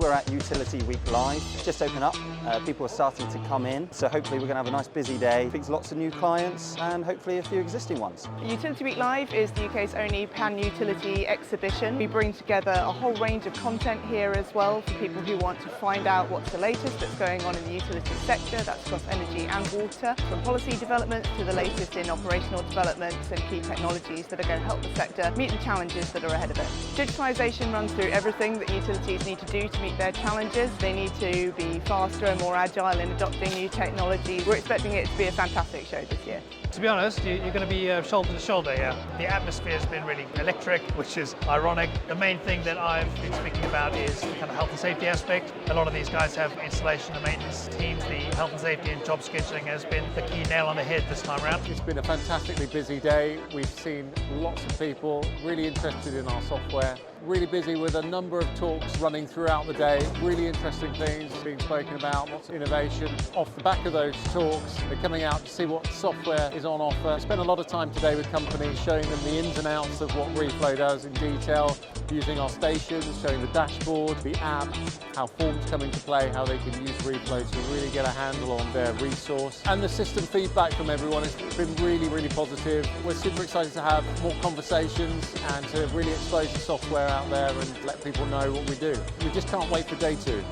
we're at Utility Week Live. It's just opened up, people are starting to come in, so hopefully we're going to have a nice busy day. Speak to lots of new clients and hopefully a few existing ones. Utility Week Live is the UK's only pan-utility exhibition. We bring together a whole range of content here as well for people who want to find out what's the latest that's going on in the utility sector. That's across energy and water, from policy developments to the latest in operational developments and key technologies that are going to help the sector meet the challenges that are ahead of it. Digitisation runs through everything that utilities need to do to meet their challenges. They need to be faster and more agile in adopting new technologies. We're expecting it to be a fantastic show this year. To be honest, you're going to be shoulder to shoulder here. The atmosphere has been really electric, which is ironic. The main thing that I've been speaking about is the kind of health and safety aspect. A lot of these guys have installation and maintenance teams. The health and safety and job scheduling has been the key nail on the head this time around. It's been a fantastically busy day. We've seen lots of people really interested in our software. Really busy with a number of talks running throughout the day. Really interesting things being spoken about, lots of innovation. Off the back of those talks, they're coming out to see what software is on offer. Spent a lot of time today with companies showing them the ins and outs of what Reflow does in detail, using our stations, showing the dashboard, the app, how forms come into play, how they can use Reflow to really get a handle on their resource. And the system feedback from everyone has been really, really positive. We're super excited to have more conversations and to really expose the software out there and let people know what we do. We just can't wait for day 2.